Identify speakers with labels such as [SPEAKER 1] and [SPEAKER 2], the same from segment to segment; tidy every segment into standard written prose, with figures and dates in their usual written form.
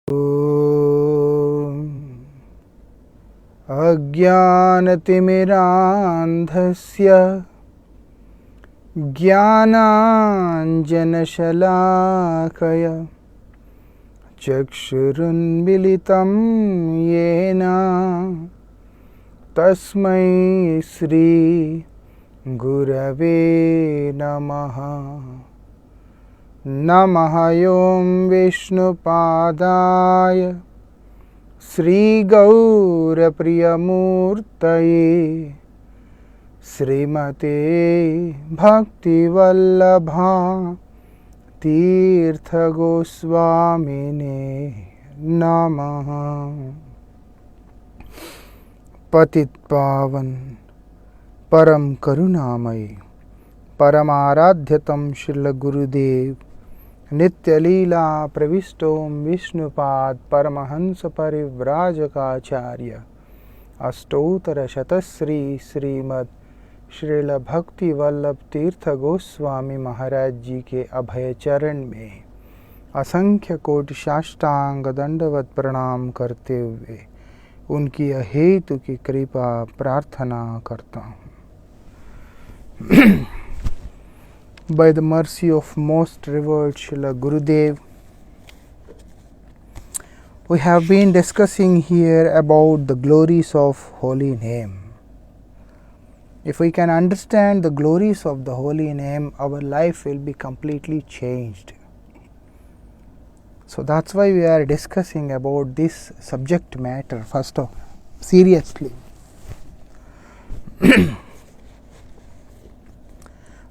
[SPEAKER 1] अज्ञानतिमिरान्धस्य ज्ञानाञ्जनशलाकया चक्षुरुन्मीलितं येन तस्मै श्री गुरवे नमः। नमः ॐ विष्णुपादाय श्रीगौरप्रियमूर्तये श्रीमते भक्तिवल्लभा तीर्थ गोस्वामिने नमः। पतित पावन परम करुणामयी परमाराध्यतम श्रील गुरुदेव नित्यलीला प्रविष्टो विष्णुपाद परमहंस परिव्राजकाचार्य अष्टोत्तर शतश्री श्रीमद् श्रील भक्ति वल्लभ तीर्थ गोस्वामी महाराज जी के अभय चरण में असंख्य कोटि साष्टांग दंडवत प्रणाम करते हुए उनकी अहेतु की कृपा प्रार्थना करता हूँ। By the mercy of most revered Srila Gurudev, we have been discussing here about the glories of holy name. If we can understand the glories of the holy name, our life will be completely changed. So that's why we are discussing about this subject matter first of seriously.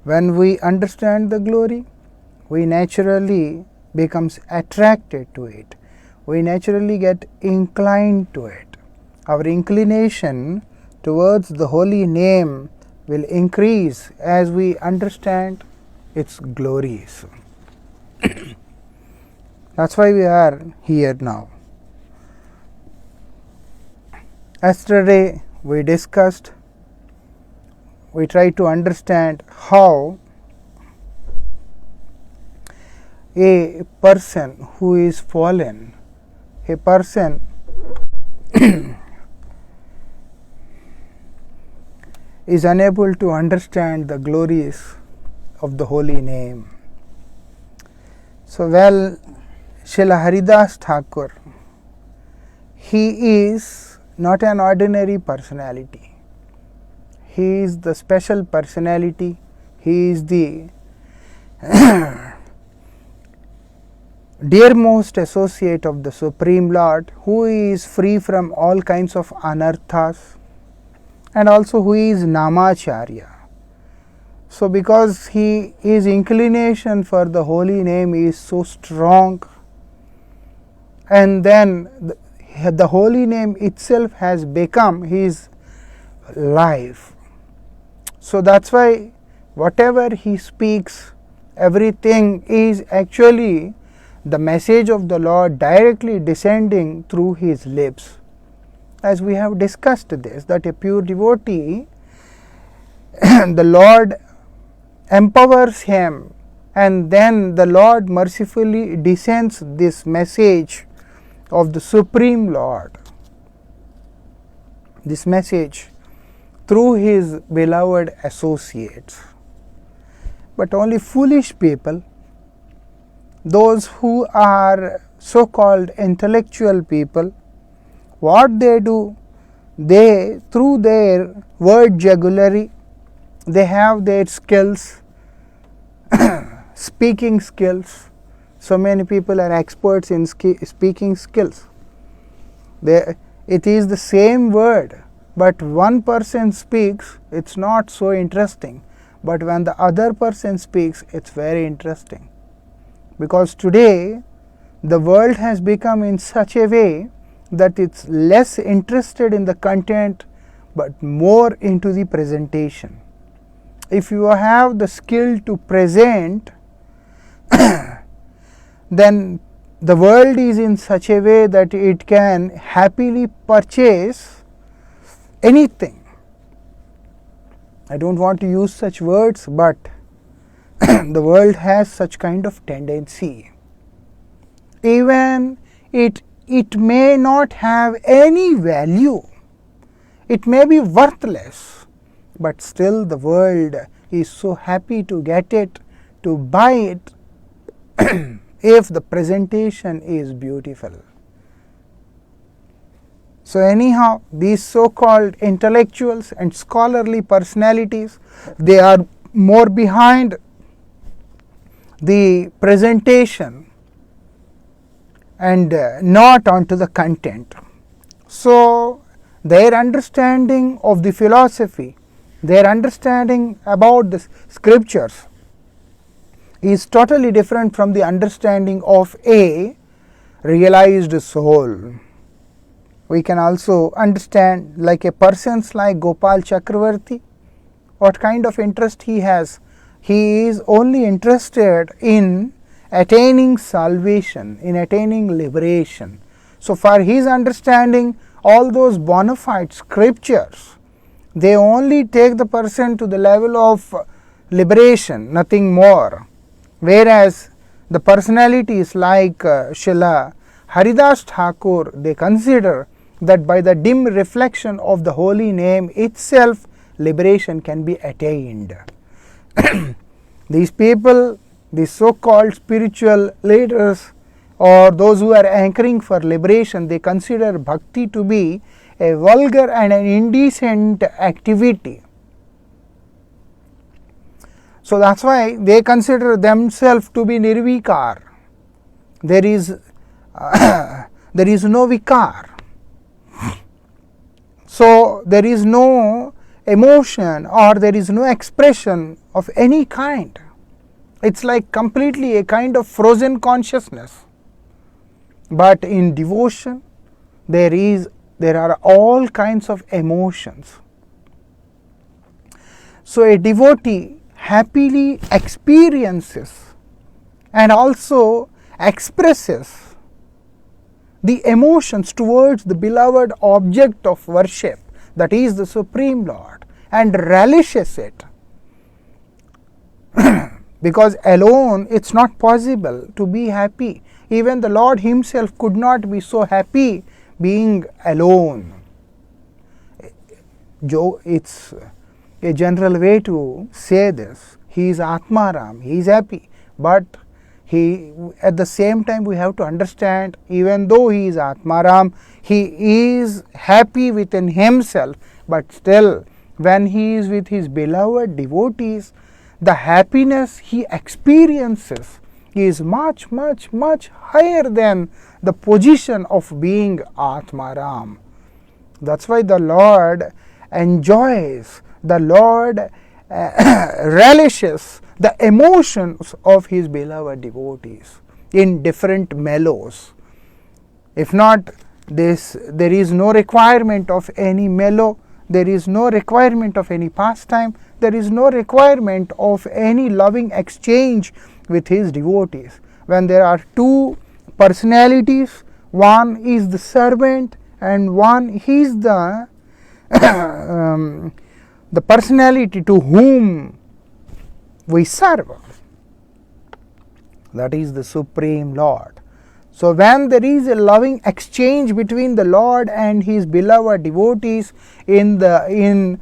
[SPEAKER 1] When we understand the glory, we naturally becomes attracted to it. We naturally get inclined to it. Our inclination towards the holy name will increase as we understand its glories. That's why we are here now. Yesterday we tried to understand how a person who is fallen, a person is unable to understand the glories of the holy name. So, Srila Haridas Thakur, he is not an ordinary personality. He is the special personality. He is the dearmost associate of the Supreme Lord, who is free from all kinds of anarthas, and also who is Namacharya. So, because his inclination for the holy name is so strong, and then the holy name itself has become his life. So that's why whatever he speaks, everything is actually the message of the Lord directly descending through his lips. As we have discussed this, that a pure devotee, the Lord empowers him, and then the Lord mercifully descends this message of the Supreme Lord, this message through his beloved associates. But only foolish people, those who are so called intellectual people, what they do, they through their word jugglery, they have their skills, speaking skills. So many people are experts in speaking skills. It is the same word, but one person speaks, it's not so interesting. But when the other person speaks, it's very interesting. Because today, the world has become in such a way that it's less interested in the content, but more into the presentation. If you have the skill to present, then the world is in such a way that it can happily purchase anything. I don't want to use such words, but the world has such kind of tendency. Even it may not have any value. It may be worthless, but still the world is so happy to get it, to buy it, if the presentation is beautiful. So anyhow, these so-called intellectuals and scholarly personalities, they are more behind the presentation and not onto the content. So their understanding of the philosophy, their understanding about the scriptures is totally different from the understanding of a realized soul. We can also understand, like a person's like Gopal Chakravarti, what kind of interest he has. He is only interested in attaining salvation, in attaining liberation. So for his understanding, all those bona fide scriptures, they only take the person to the level of liberation, nothing more. Whereas the personalities like Srila Haridas Thakur, they consider that by the dim reflection of the holy name itself, liberation can be attained. These people, these so-called spiritual leaders, or those who are anchoring for liberation, they consider bhakti to be a vulgar and an indecent activity. So that's why they consider themselves to be nirvikar. There is no vikar. So there is no emotion or there is no expression of any kind. It's like completely a kind of frozen consciousness. But in devotion, there are all kinds of emotions. So a devotee happily experiences and also expresses the emotions towards the beloved object of worship, that is the Supreme Lord, and relishes it. Because alone it's not possible to be happy. Even the Lord himself could not be so happy being alone. It's a general way to say this. He is Atmaram, he is happy, but at the same time we have to understand, even though he is Atmaram, he is happy within himself, but still when he is with his beloved devotees, the happiness he experiences is much, much, much higher than the position of being Atmaram. That's why the Lord enjoys, the Lord relishes the emotions of his beloved devotees in different mellows. If not this, there is no requirement of any mellow, there is no requirement of any pastime, there is no requirement of any loving exchange with his devotees. When there are two personalities, one is the servant and one is the personality to whom we serve, that is the Supreme Lord. So when there is a loving exchange between the Lord and his beloved devotees in the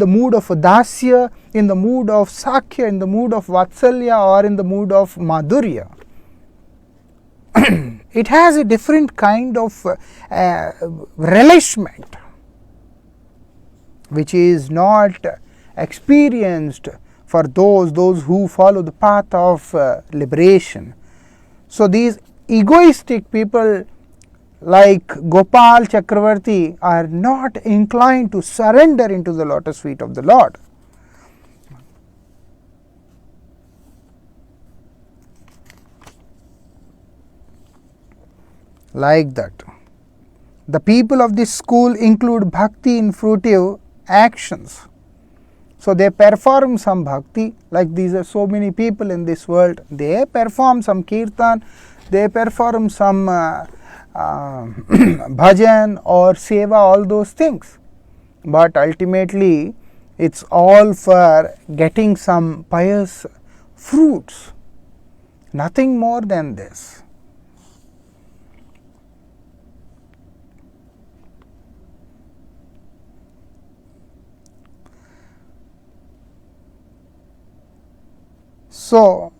[SPEAKER 1] mood of dasya, in the mood of sakya, in the mood of vatsalya, or in the mood of madhurya, it has a different kind of relishment, which is not experienced for those who follow the path of liberation. So these egoistic people like Gopal Chakravarti are not inclined to surrender into the lotus feet of the Lord. Like that. The people of this school include bhakti in fruitive actions. So they perform some bhakti, like these are so many people in this world, they perform some kirtan, they perform some bhajan or seva, all those things. But ultimately it's all for getting some pious fruits, nothing more than this. So,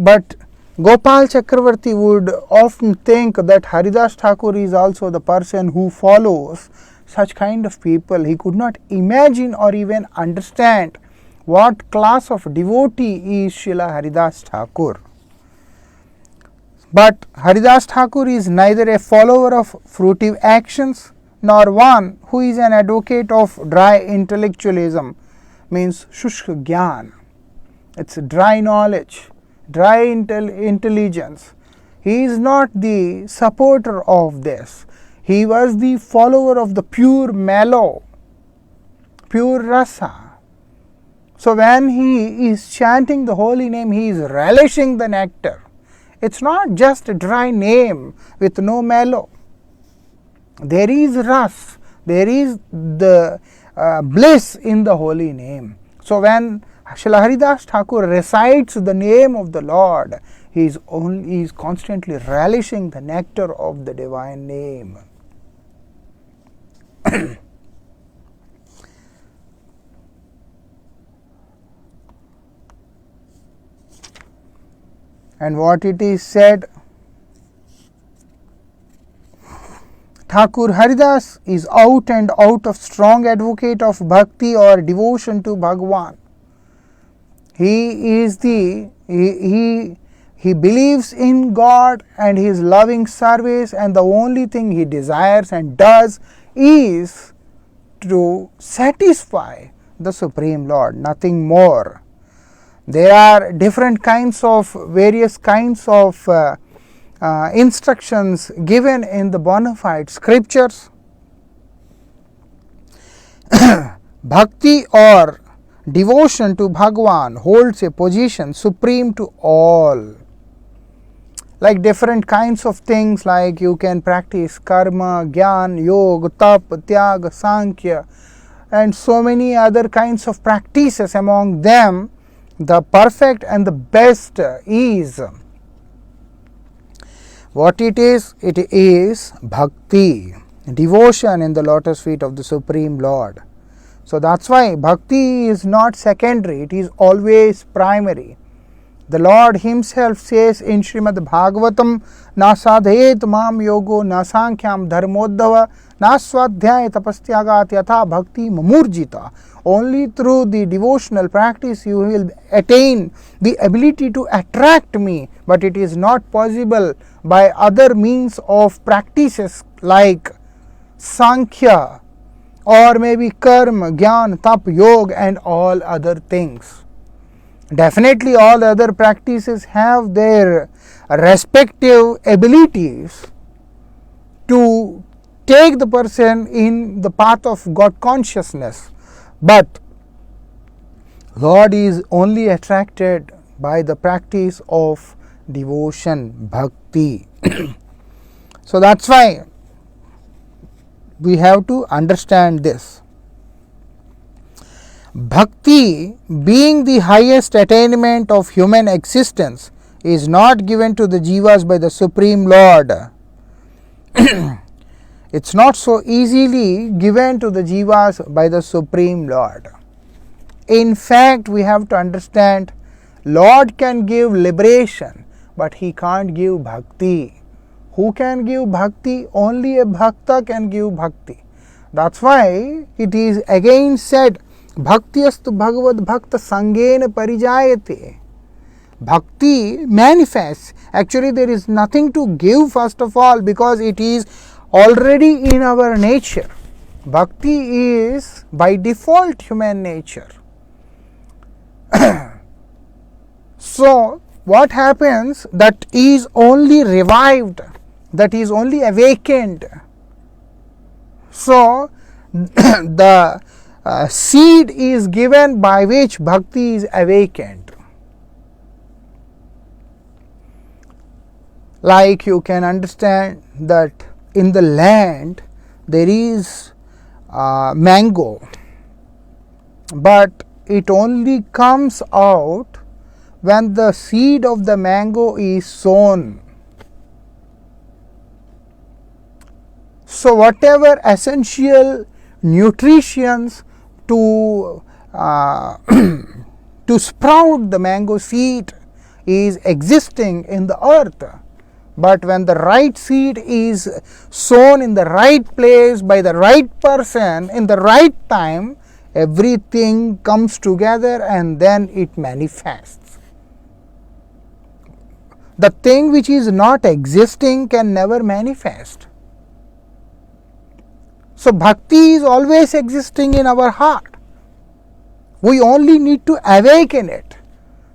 [SPEAKER 1] but Gopal Chakravarti would often think that Haridas Thakur is also the person who follows such kind of people. He could not imagine or even understand what class of devotee is Srila Haridas Thakur. But Haridas Thakur is neither a follower of fruitive actions nor one who is an advocate of dry intellectualism, means shushk gyan. It's dry knowledge, dry intelligence. He is not the supporter of this. He was the follower of the pure mellow, pure rasa. So when he is chanting the holy name, he is relishing the nectar. It's not just a dry name with no mellow. There is ras, there is the bliss in the holy name. So when Srila Haridas Thakur recites the name of the Lord, he is constantly relishing the nectar of the divine name. And what it is said, Thakur Haridas is out and out of strong advocate of bhakti or devotion to Bhagwan. He is he believes in God and his loving service, and the only thing he desires and does is to satisfy the Supreme Lord, nothing more. There are different kinds of various kinds of instructions given in the bona fide scriptures. Bhakti or devotion to Bhagwan holds a position supreme to all. Like different kinds of things, like you can practice karma, gyan, yoga, tap, tyag, sankhya, and so many other kinds of practices. Among them, the perfect and the best is what it is? It is bhakti, devotion in the lotus feet of the Supreme Lord. So that's why bhakti is not secondary, it is always primary. The Lord himself says in Srimad Bhagavatam, na sadhet mam yogo na sankyam dharmodhava na swadhyaya tapastyagat yatha bhakti mamurjita. Only through the devotional practice you will attain the ability to attract me, but it is not possible by other means of practices like sankhya or maybe karma, gyan, tap, yoga and all other things. Definitely all other practices have their respective abilities to take the person in the path of God consciousness, but God is only attracted by the practice of devotion, bhakti. So that's why we have to understand this. Bhakti, being the highest attainment of human existence, is not given to the jivas by the Supreme Lord. It's not so easily given to the jivas by the Supreme Lord. In fact, we have to understand, Lord can give liberation, but he can't give bhakti. Who can give bhakti? Only a bhakta can give bhakti. That's why it is again said, Bhaktiyastu Bhagavad Bhakta Sangena Parijayate. Bhakti manifests. Actually, there is nothing to give first of all, because it is already in our nature. Bhakti is by default human nature. So, what happens? That is only revived, that is only awakened. So, the seed is given by which bhakti is awakened. Like you can understand that in the land there is mango, but it only comes out when the seed of the mango is sown. So whatever essential nutrients to to sprout the mango seed is existing in the earth. But when the right seed is sown in the right place by the right person in the right time, everything comes together and then it manifests. The thing which is not existing can never manifest. So bhakti is always existing in our heart. We only need to awaken it.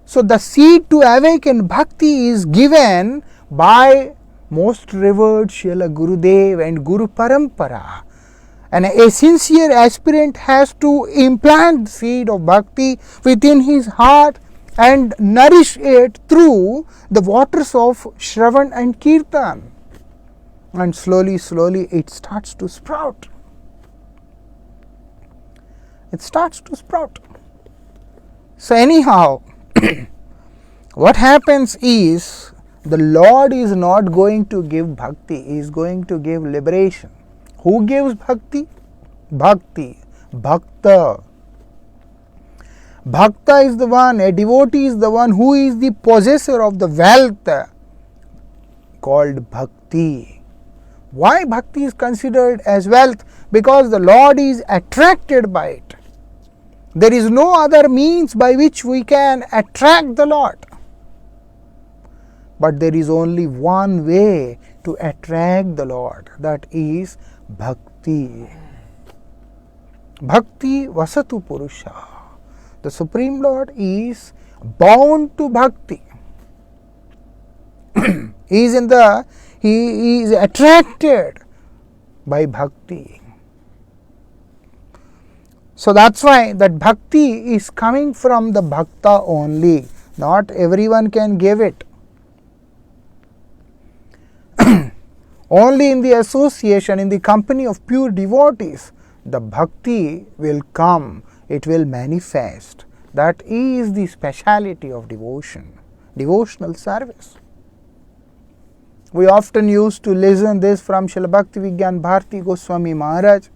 [SPEAKER 1] So the seed to awaken bhakti is given by most revered Srila Gurudev and Guru Parampara. And a sincere aspirant has to implant the seed of bhakti within his heart and nourish it through the waters of Shravan and Kirtan. And slowly, slowly it starts to sprout. It starts to sprout. So anyhow, what happens is, the Lord is not going to give bhakti, He is going to give liberation. Who gives bhakti? Bhakti, bhakta. Bhakta is the one, a devotee is the one who is the possessor of the wealth called bhakti. Why bhakti is considered as wealth? Because the Lord is attracted by it. There is no other means by which we can attract the Lord. But there is only one way to attract the Lord, that is bhakti. Bhakti vasatu purusha. The Supreme Lord is bound to bhakti. He is attracted by bhakti. So that's why that bhakti is coming from the bhakta only. Not everyone can give it. Only in the association, in the company of pure devotees, the bhakti will come, it will manifest. That is the speciality of devotion, devotional service. We often used to listen this from Srila Bhakti Bhakti Goswami Maharaja,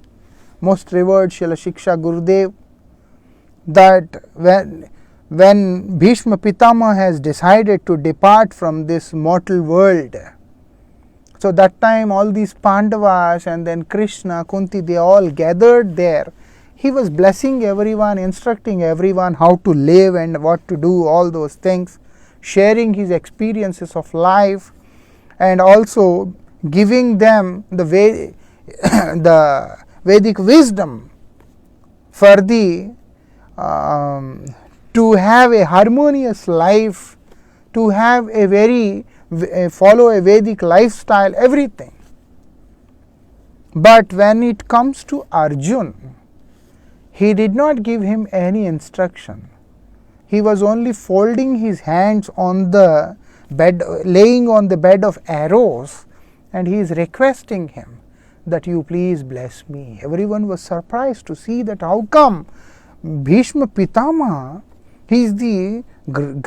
[SPEAKER 1] most revered Srila Shiksha Gurudev, that when Bhishma Pitama has decided to depart from this mortal world, so that time all these Pandavas and then Krishna, Kunti, they all gathered there. He was blessing everyone, instructing everyone how to live and what to do, all those things, sharing his experiences of life, and also giving them the Vedic wisdom for to have a harmonious life, to have follow a Vedic lifestyle, everything. But when it comes to Arjun, he did not give him any instruction. He was only folding his hands on the bed, laying on the bed of arrows, and he is requesting him that you please bless me. Everyone was surprised to see that how come Bhishma Pitama, he is the great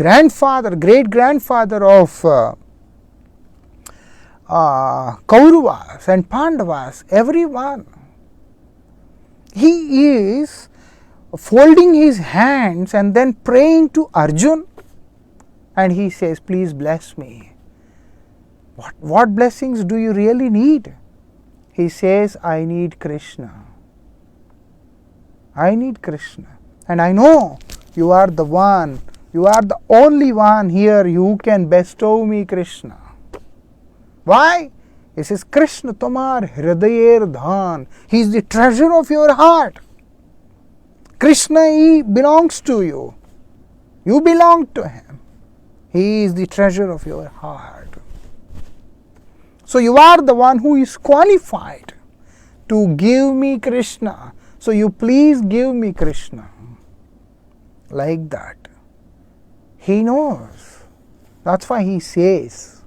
[SPEAKER 1] grandfather of Kauravas and Pandavas, everyone. He is folding his hands and then praying to Arjun, and he says, please bless me. What blessings do you really need? He says, I need Krishna. I need Krishna. And I know you are the one, you are the only one here who can bestow me Krishna. Why? He says, Krishna tomar hridayer dhan. He is the treasure of your heart. Krishna, he belongs to you. You belong to him. He is the treasure of your heart. So you are the one who is qualified to give me Krishna. So you please give me Krishna. Like that. He knows. That's why he says,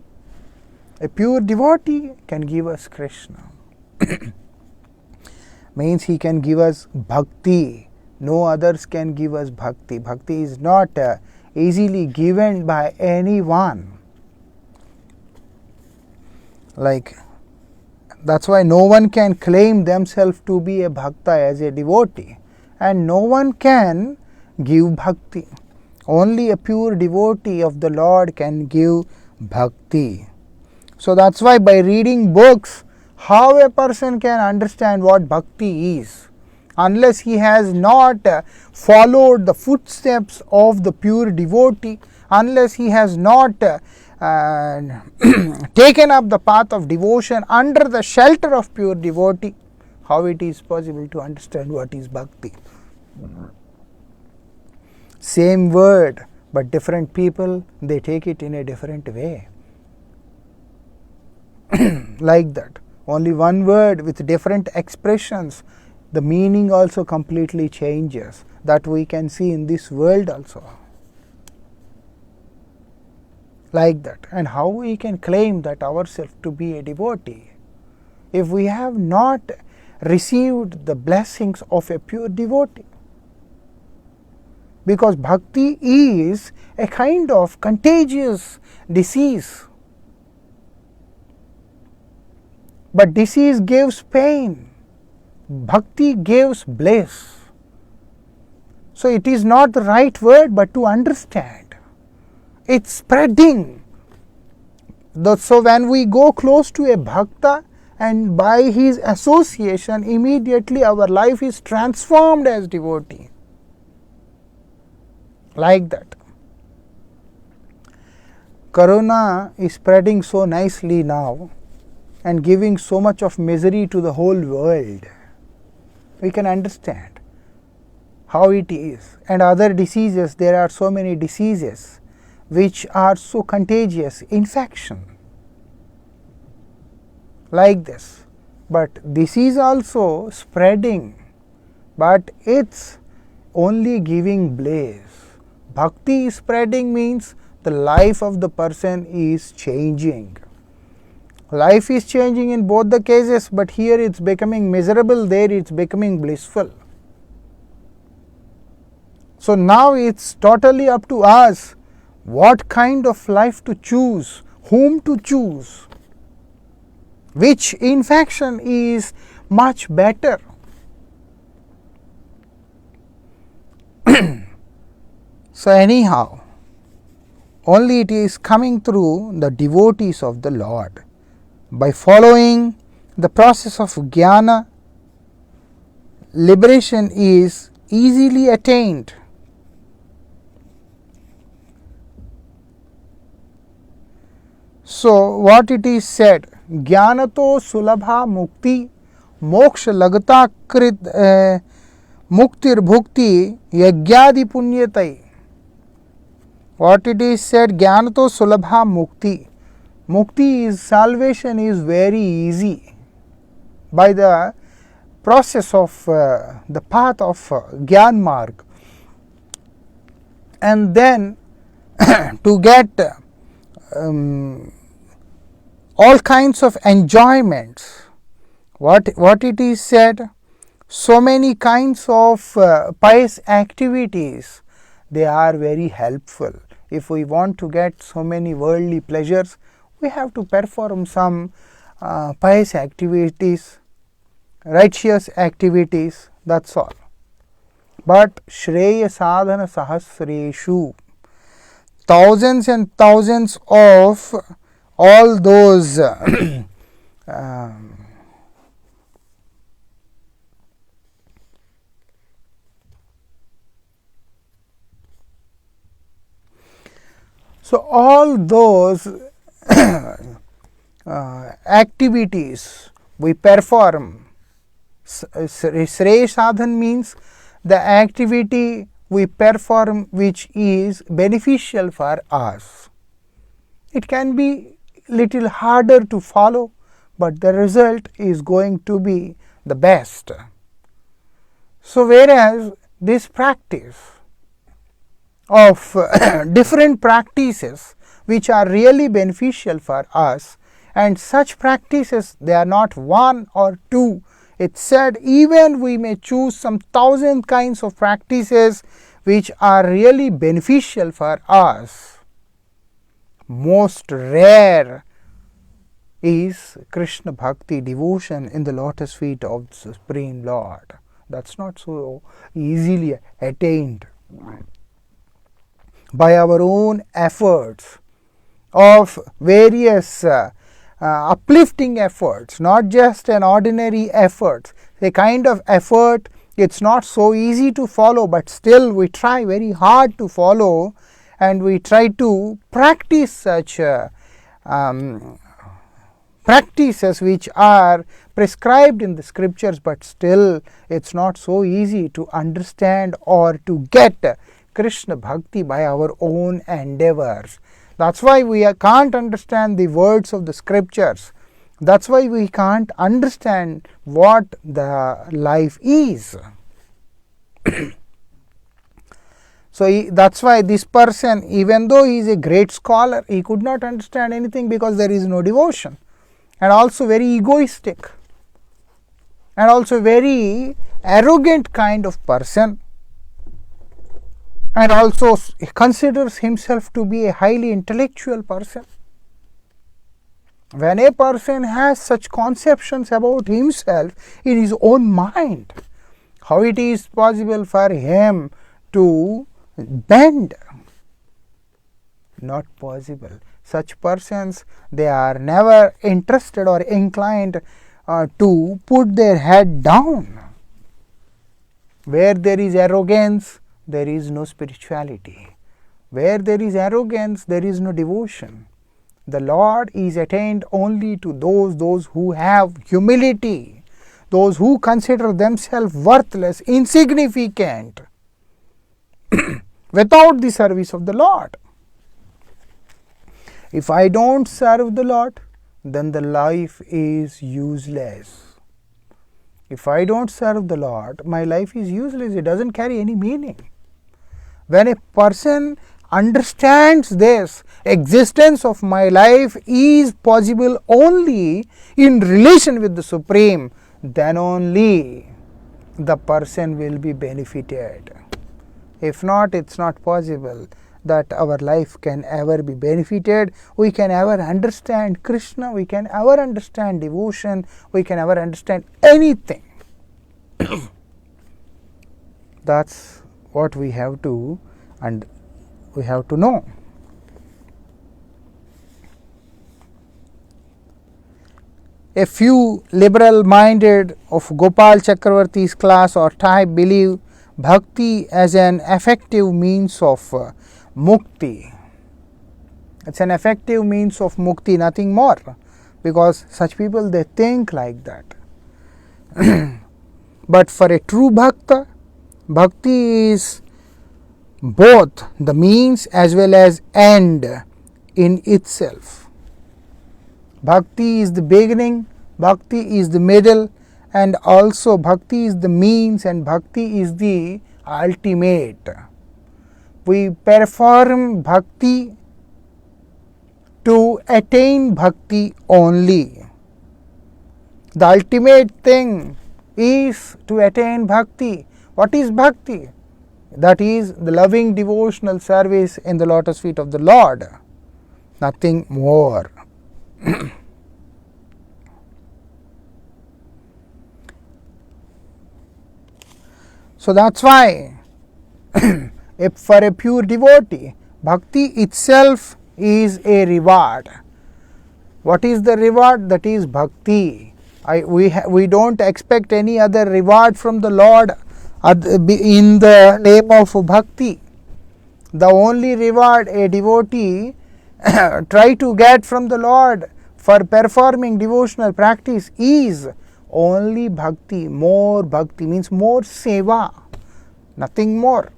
[SPEAKER 1] a pure devotee can give us Krishna. Means he can give us bhakti. No others can give us bhakti. Bhakti is not easily given by anyone. Like, that's why no one can claim themselves to be a bhakta as a devotee, and no one can give bhakti. Only a pure devotee of the Lord can give bhakti. So that's why by reading books, how a person can understand what bhakti is, unless he has not followed the footsteps of the pure devotee, unless he has not taken up the path of devotion under the shelter of pure devotee, how it is possible to understand what is bhakti. Same word, but different people, they take it in a different way. Like that. Only one word with different expressions, the meaning also completely changes. That we can see in this world also. Like that. And how we can claim that ourselves to be a devotee if we have not received the blessings of a pure devotee? Because bhakti is a kind of contagious disease. But disease gives pain, bhakti gives bliss. So it is not the right word, but to understand. It's spreading. So when we go close to a bhakta, and by his association, immediately our life is transformed as devotee. Like that. Corona is spreading so nicely now and giving so much of misery to the whole world. We can understand how it is. And other diseases, there are so many diseases which are so contagious, infection. Like this. But this is also spreading, but it's only giving bliss. Bhakti is spreading means the life of the person is changing. Life is changing in both the cases, but here it's becoming miserable, there it's becoming blissful. So now it's totally up to us what kind of life to choose, whom to choose, which infection is much better. So anyhow, only it is coming through the devotees of the Lord. By following the process of jnana, liberation is easily attained. So what it is said, jnanato sulabha mukti moksha lagata krit muktir bhukti yagyadi punyatai. What it is said, jnanato sulabha mukti. Mukti is salvation is very easy by the process of the path of Gyan Marg. And then to get all kinds of enjoyments. What it is said, so many kinds of pious activities, they are very helpful. If we want to get so many worldly pleasures, we have to perform some pious activities, righteous activities, that's all. But Shreya Sadhana Sahasreshu, thousands and thousands of all those so all those activities we perform. Shreya Sadhan means the activity we perform which is beneficial for us. It can be little harder to follow, but the result is going to be the best. So whereas this practice of different practices which are really beneficial for us, and such practices, they are not one or two. It said even we may choose some 1,000 kinds of practices which are really beneficial for us. Most rare is Krishna Bhakti, devotion in the lotus feet of the Supreme Lord. That's not so easily attained. by our own efforts of various uplifting efforts, not just an ordinary effort, a kind of effort. It's not so easy to follow, but still we try very hard to follow, and we try to practice such practices which are prescribed in the scriptures, but still it's not so easy to understand or to get Krishna Bhakti by our own endeavors. That's why we can't understand the words of the scriptures. That's why we can't understand what the life is. So that's why this person, even though he is a great scholar, he could not understand anything because there is no devotion, and also very egoistic, and also very arrogant kind of person, and also considers himself to be a highly intellectual person. When a person has such conceptions about himself in his own mind, how it is possible for him to bend? Not possible. Such persons, they are never interested or inclined to put their head down. Where there is arrogance, there is no spirituality. Where there is arrogance, there is no devotion. The Lord is attained only to those who have humility, those who consider themselves worthless, insignificant, without the service of the Lord. If I don't serve the Lord, then the life is useless. If I don't serve the Lord, my life is useless. It doesn't carry any meaning. When a person understands this, existence of my life is possible only in relation with the Supreme, then only the person will be benefited. If not, it's not possible that our life can ever be benefited. We can ever understand Krishna, we can ever understand devotion, we can ever understand anything. That's what we have to, and we have to know. A few liberal minded of Gopal Chakravarti's class or type believe bhakti as an effective means of mukti. It's an effective means of mukti, nothing more, because such people, they think like that. But for a true bhakta, bhakti is both the means as well as end in itself. Bhakti is the beginning, bhakti is the middle, and also bhakti is the means, and bhakti is the ultimate. We perform bhakti to attain bhakti only. The ultimate thing is to attain bhakti. What is bhakti? That is the loving devotional service in the lotus feet of the Lord, nothing more. So that's why if for a pure devotee, bhakti itself is a reward. What is the reward? That is bhakti. We don't expect any other reward from the Lord in the name of bhakti. The only reward a devotee try to get from the Lord for performing devotional practice is only bhakti. More bhakti means more seva, nothing more.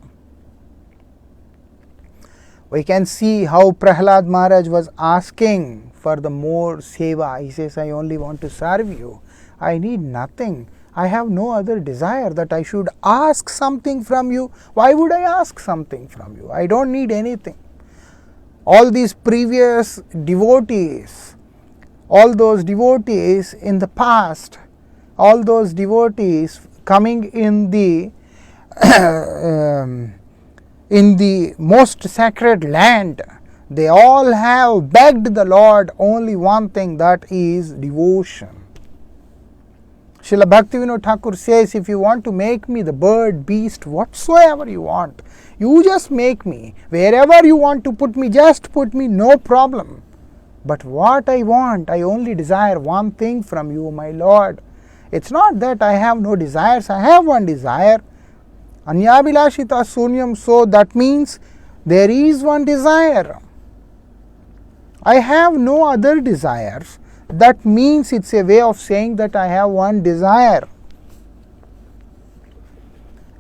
[SPEAKER 1] We can see how Prahlad Maharaj was asking for the more seva. He says, I only want to serve you. I need nothing. I have no other desire that I should ask something from you. Why would I ask something from you? I don't need anything. All these previous devotees, all those devotees in the past, all those devotees coming in the most sacred land, they all have begged the Lord only one thing, that is devotion. Srila Bhaktivinoda Thakur says, if you want to make me the bird, beast, whatsoever you want, you just make me. Wherever you want to put me, just put me, no problem. But what I want, I only desire one thing from you, my Lord. It's not that I have no desires, I have one desire. Anyabhilashita sunyam, so that means there is one desire. I have no other desires. That means it's a way of saying that I have one desire.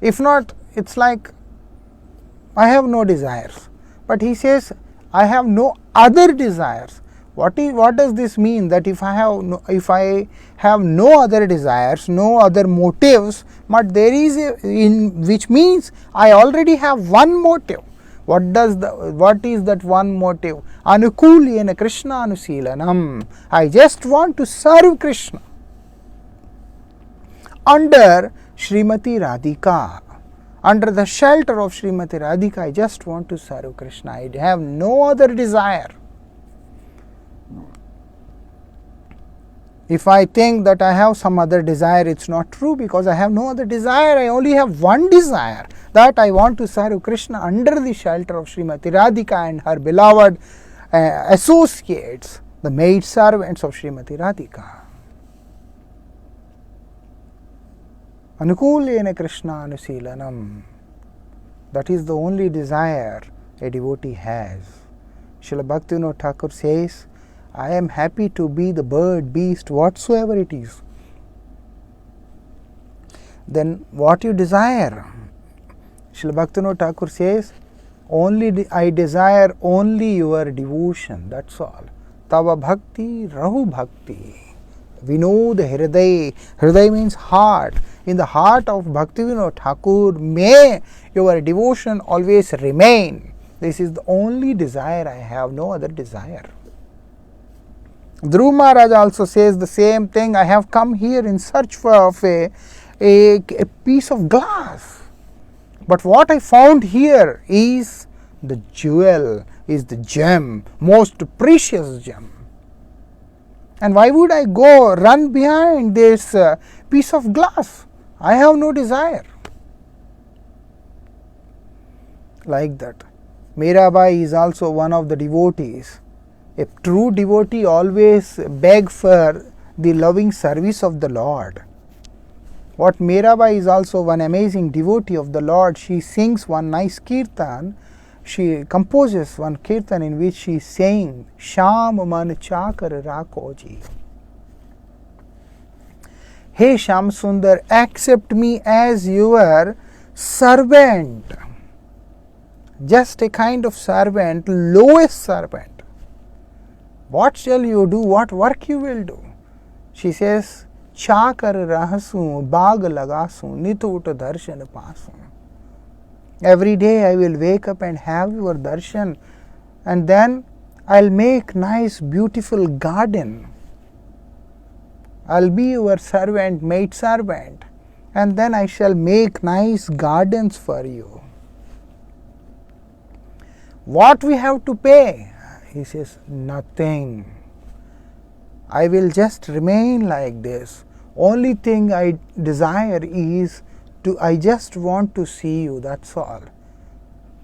[SPEAKER 1] If not, it's like I have no desires. But he says, I have no other desires. What does this mean? That if I have no other desires, no other motives, but there is which means I already have one motive. What is that one motive? Anukulyena Krishna anusilanam. I just want to serve Krishna. Under Srimati Radhika, under the shelter of Srimati Radhika, I just want to serve Krishna. I have no other desire. If I think that I have some other desire, it's not true, because I have no other desire. I only have one desire, that I want to serve Krishna under the shelter of Srimati Radhika and her beloved associates, the maid servants of Srimati Radhika. Anukulyena Krishna anusilanam. That is the only desire a devotee has. Srila Bhaktivinoda Thakur says, I am happy to be the bird, beast, whatsoever it is. Then what you desire? Srila Bhaktivinoda Thakur says, I desire only your devotion, that's all. Tava bhakti, rahu bhakti. Vinod hriday. Hriday means heart. In the heart of Bhaktivinoda Thakur, may your devotion always remain. This is the only desire I have, no other desire. Dhruv Maharaj also says the same thing. I have come here in search of a piece of glass. But what I found here is the jewel, is the gem, most precious gem. And why would I go run behind this piece of glass? I have no desire. Like that. Mirabai is also one of the devotees. A true devotee always begs for the loving service of the Lord. What Mirabai is also one amazing devotee of the Lord. She sings one nice kirtan. She composes one kirtan in which she is saying, Sham man chakar rakoji. Hey Sham Sundar, accept me as your servant. Just a kind of servant, lowest servant. What shall you do? What work you will do? She says, Chakar rahasu, bag lagasu, nitut darshan pasu. Every day I will wake up and have your darshan, and then I'll make nice beautiful garden. I'll be your servant, maid servant, and then I shall make nice gardens for you. What we have to pay? He says, nothing. I will just remain like this. Only thing I desire is I just want to see you, that's all.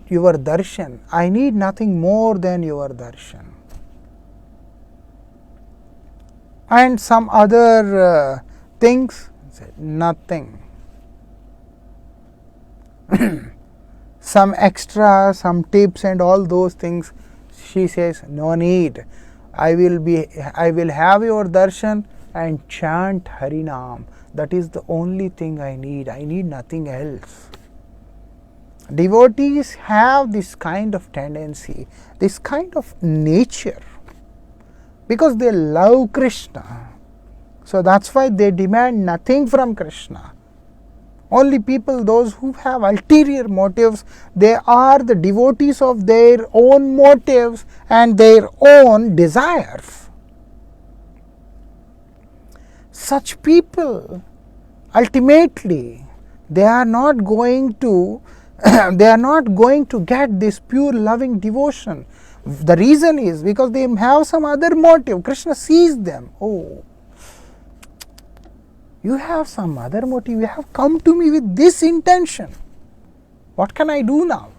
[SPEAKER 1] Your darshan. I need nothing more than your darshan. And some other things, nothing. Some extra, some tips and all those things. She says, no need. I will have your darshan and chant Harinam. That is the only thing I need. I need nothing else. Devotees have this kind of tendency, this kind of nature, because they love Krishna. So that's why they demand nothing from Krishna. Only people, those who have ulterior motives, they are the devotees of their own motives and their own desires. Such people, ultimately, they are not going to get this pure loving devotion. The reason is because they have some other motive. Krishna sees them. Oh, You have some other motive. You have come to me with this intention. What can I do now?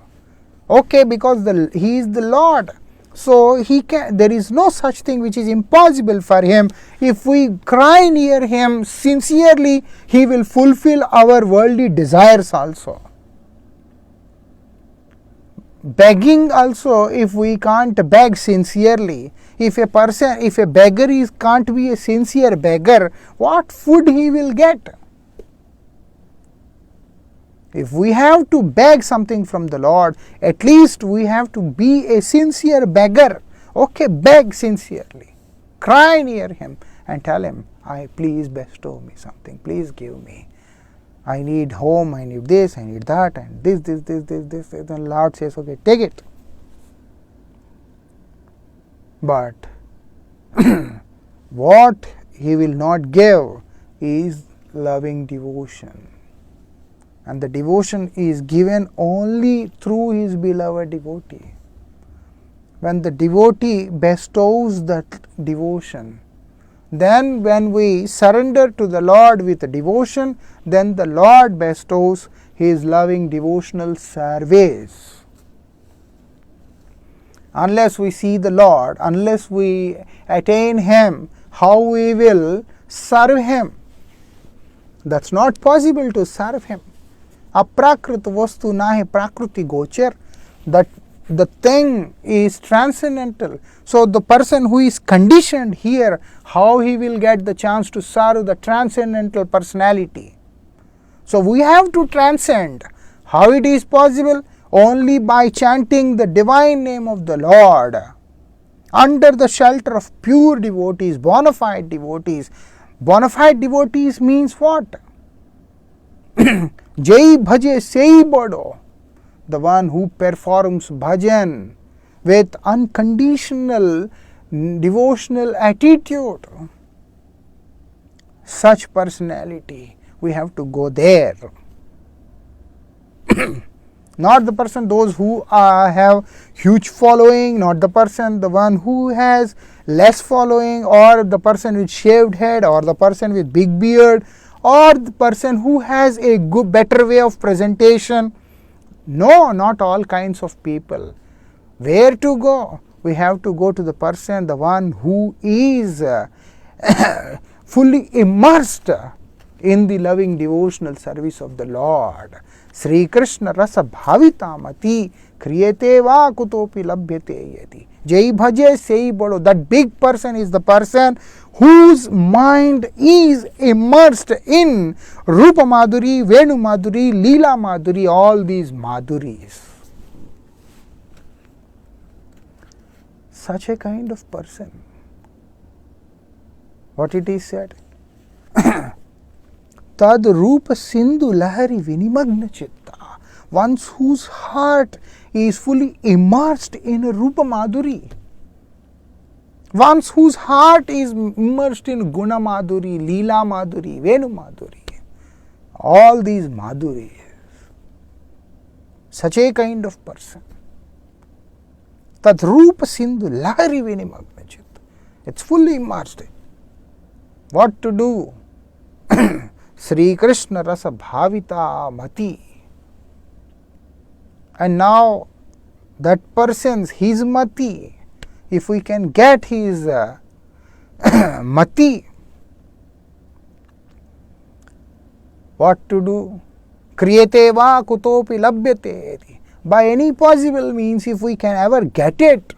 [SPEAKER 1] Okay, because he is the Lord. So there is no such thing which is impossible for him. If we cry near him sincerely, he will fulfill our worldly desires also. Begging also, if we can't beg sincerely, if a beggar can't be a sincere beggar, what food he will get? If we have to beg something from the Lord, at least we have to be a sincere beggar. Okay, beg sincerely. Cry near him and tell him, please bestow me something, please give me. I need home, I need this, I need that, and this. And the Lord says, okay, take it. But what he will not give is loving devotion. And the devotion is given only through his beloved devotee. When the devotee bestows that devotion, then when we surrender to the Lord with devotion, then the Lord bestows his loving devotional service. Unless we see the Lord, unless we attain him, how we will serve him? That's not possible to serve him. Aprakrit vastu nahi prakriti gochar. That the thing is transcendental. So the person who is conditioned here, how he will get the chance to serve the transcendental personality? So we have to transcend. How it is possible? Only by chanting the divine name of the Lord under the shelter of pure devotees, bona fide devotees. Bona fide devotees means what? Jai bhaje sei bado. The one who performs bhajan with unconditional devotional attitude. Such personality, we have to go there. Not the person, those who have huge following, not the person, the one who has less following, or the person with shaved head, or the person with big beard, or the person who has a good, better way of presentation. No, not all kinds of people. Where to go? We have to go to the person, the one who is fully immersed in the loving devotional service of the Lord. Sri Krishna rasa bhavitamati kriyate va kutopi labhyate yati. Jai bhaje sei bado. That big person is the person whose mind is immersed in Rupa Madhuri, Venu Madhuri, Leela Madhuri, all these Madhuris. Such a kind of person. What it is said? Tad Rupa Sindhu Lahari Vinimagna Chitta. One whose heart is fully immersed in Rupa Madhuri. One whose heart is immersed in Guna Madhuri, Leela Madhuri, Venu Madhuri. All these Madhuris. Such a kind of person. Tad Rupa Sindhu Lahari Vinimagna Chitta. It's fully immersed. What to do? Sri Krishna rasa bhavita mati. And now that person's, his mati, if we can get his mati, what to do? Kriyate va kutopi labhyate. By any possible means, if we can ever get it,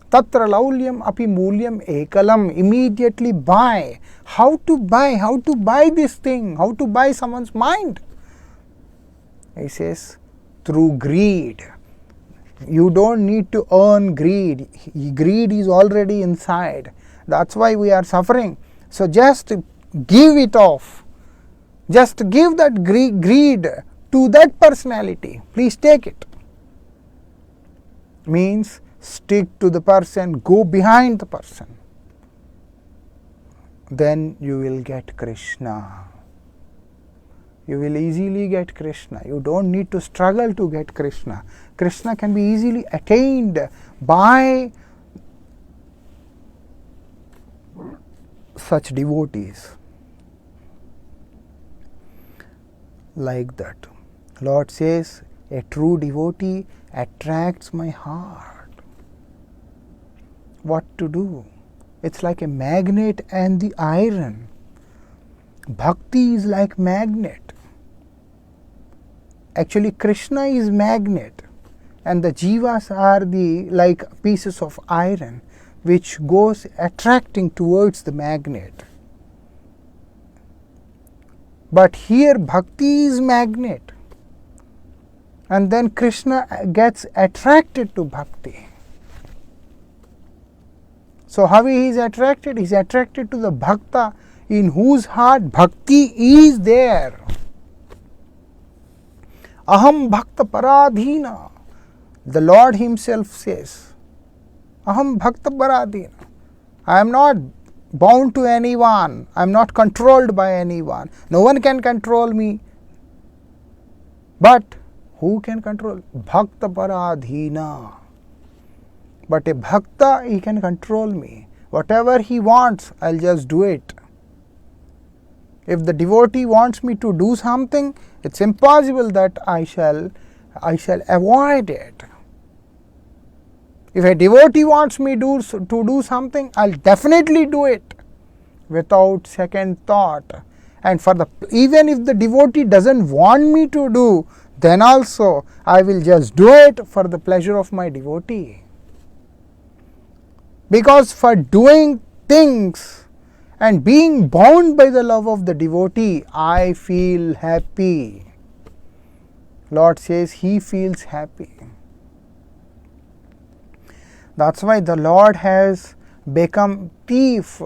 [SPEAKER 1] tatra laulyam api mulyam ekalam, immediately buy. How to buy? How to buy this thing? How to buy someone's mind? He says, through greed. You don't need to earn greed. Greed is already inside. That's why we are suffering. So just give it off. Just give that greed to that personality. Please take it. Means stick to the person, go behind the person. Then you will get Krishna. You will easily get Krishna. You don't need to struggle to get Krishna. Krishna can be easily attained by such devotees. like that. Lord says, a true devotee attracts my heart. What to do? It's like a magnet and the iron. Bhakti is like magnet. Actually, Krishna is magnet, and the jivas are the like pieces of iron which goes attracting towards the magnet. But here Bhakti is magnet, and then Krishna gets attracted to Bhakti. So how he is attracted? He is attracted to the Bhakta in whose heart Bhakti is there. Aham Bhakta Paradhina. The Lord himself says, Aham Bhakta Paradhina. I am not bound to anyone. I am not controlled by anyone. No one can control me. But who can control? Bhakta Paradhina. But a Bhakta, he can control me. Whatever he wants, I'll just do it. If the devotee wants me to do something, it's impossible that I shall avoid it. If a devotee wants me to do something, I'll definitely do it without second thought. And even if the devotee doesn't want me to do, then also I will just do it for the pleasure of my devotee. Because for doing things and being bound by the love of the devotee, I feel happy. Lord says he feels happy. That's why the Lord has become thief.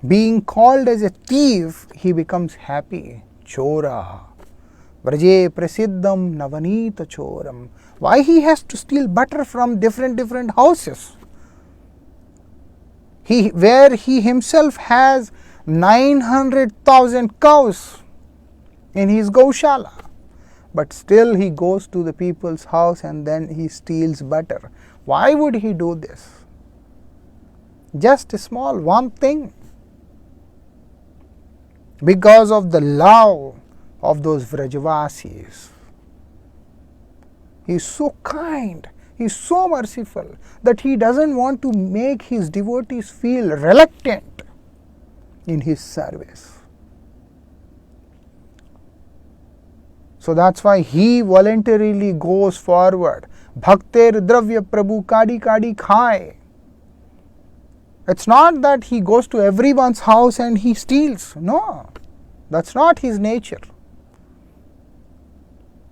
[SPEAKER 1] Being called as a thief, he becomes happy. Chora. Vraje prasiddham navanita choram. Why he has to steal butter from different houses? Where he himself has 900,000 cows in his Gaushala. But still he goes to the people's house and then he steals butter. Why would he do this? Just a small one thing. Because of the love of those Vrajavasis. He is so kind. He is so merciful that he doesn't want to make his devotees feel reluctant in his service. So that's why he voluntarily goes forward. Bhakter dravya prabhu kadi kadi khai. It's not that he goes to everyone's house and he steals. No, that's not his nature.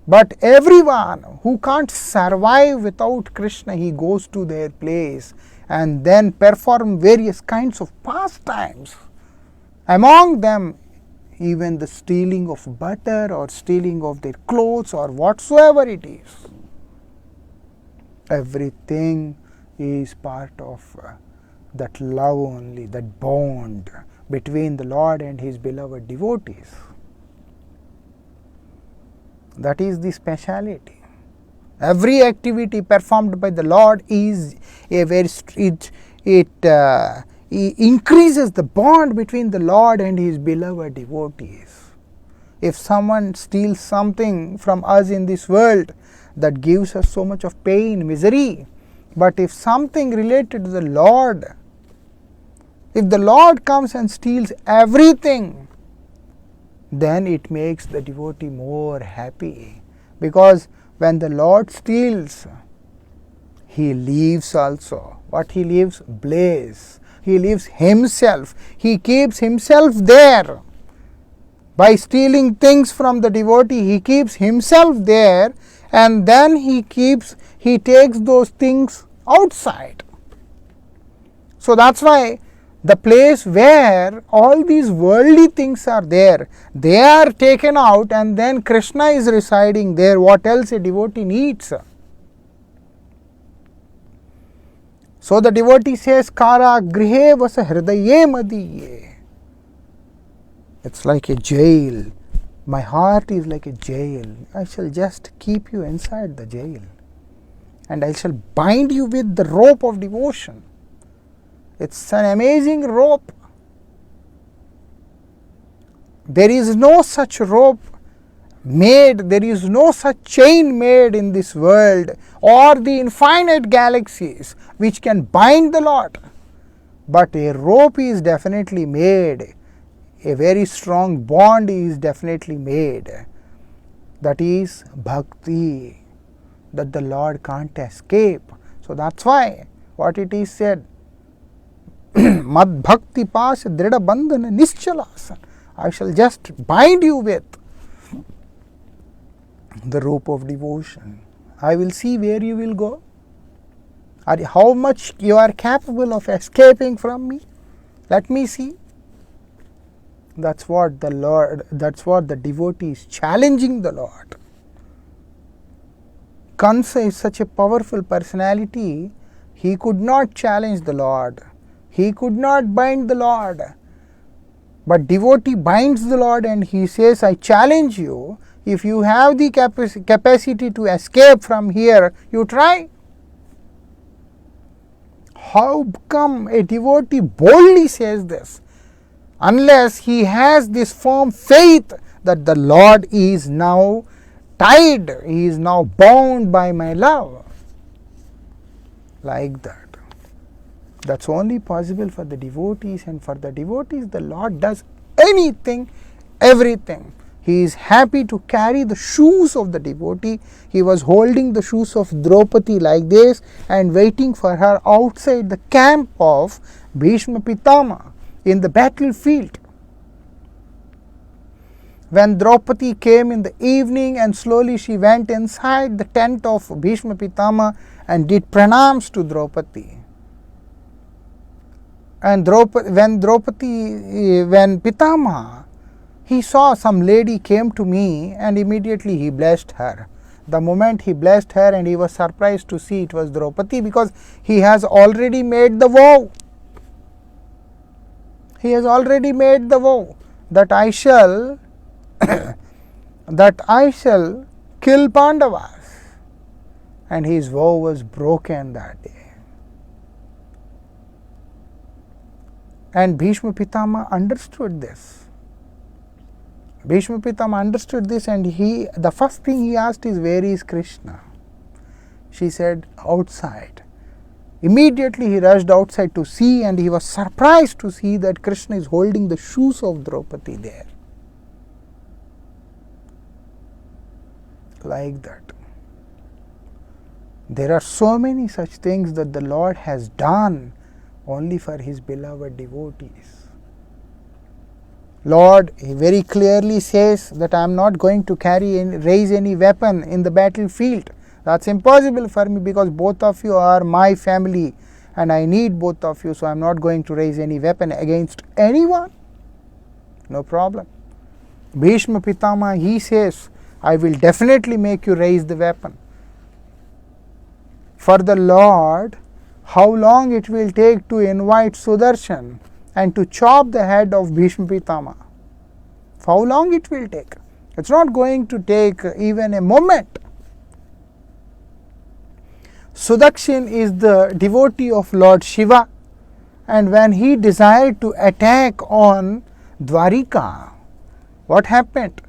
[SPEAKER 1] But everyone who can't survive without Krishna, he goes to their place and then perform various kinds of pastimes. Among them, even the stealing of butter or stealing of their clothes or whatsoever it is. Everything is part of that love only, that bond between the Lord and his beloved devotees. That is the speciality. Every activity performed by the Lord is it increases the bond between the Lord and his beloved devotees. If someone steals something from us in this world, that gives us so much of pain, misery. But if something related to the Lord, if the Lord comes and steals everything, then it makes the devotee more happy. Because when the Lord steals, he leaves also. What he leaves? Bliss. He leaves himself. He keeps himself there. By stealing things from the devotee, he keeps himself there, and then he takes those things outside. So that's why the place where all these worldly things are there, they are taken out, and then Krishna is residing there. What else a devotee needs? So the devotee says, Kara grihe vasa hridaye madiye. It's like a jail. My heart is like a jail. I shall just keep you inside the jail, and I shall bind you with the rope of devotion. It's an amazing rope. There is no such rope made, there is no such chain made in this world or the infinite galaxies which can bind the Lord. But a rope is definitely made, a very strong bond is definitely made. That is bhakti, that the Lord can't escape. So that's why what it is said, Mad bhakti pas drida bandhana nischalasan. I shall just bind you with the rope of devotion. I will see where you will go, or how much you are capable of escaping from me. Let me see. That's what the Lord, that's what the devotee is challenging the Lord. Kansa is such a powerful personality, he could not challenge the Lord. He could not bind the Lord. But devotee binds the Lord and he says, I challenge you, if you have the capacity to escape from here, you try. How come a devotee boldly says this? Unless he has this firm faith that the Lord is now tied, he is now bound by my love. Like that. That's only possible for the devotees, and for the devotees the Lord does anything, everything. He is happy to carry the shoes of the devotee. He was holding the shoes of Draupadi like this and waiting for her outside the camp of Bhishma Pitama in the battlefield. When Draupadi came in the evening and slowly she went inside the tent of Bhishma Pitama and did pranams to Draupadi. And when Pitama, he saw some lady came to me and immediately he blessed her. The moment he blessed her, and he was surprised to see it was Draupadi, because he has already made the vow. He has already made the vow that I shall kill Pandavas, and his vow was broken that day. And Bhishma Pitama understood this. Bhishma Pitama understood this, and the first thing he asked is, where is Krishna? She said, outside. Immediately he rushed outside to see, and he was surprised to see that Krishna is holding the shoes of Draupadi there. Like that. There are so many such things that the Lord has done only for his beloved devotees. Lord, he very clearly says that I am not going to raise any weapon in the battlefield. That's impossible for me, because both of you are my family and I need both of you, so I am not going to raise any weapon against anyone. No problem. Bhishma Pitama, he says, I will definitely make you raise the weapon. For the Lord, how long it will take to invite Sudarshan and to chop the head of Bhishma Pitama? How long it will take? It's not going to take even a moment. Sudarshan is the devotee of Lord Shiva, and when he desired to attack on Dwarika, what happened?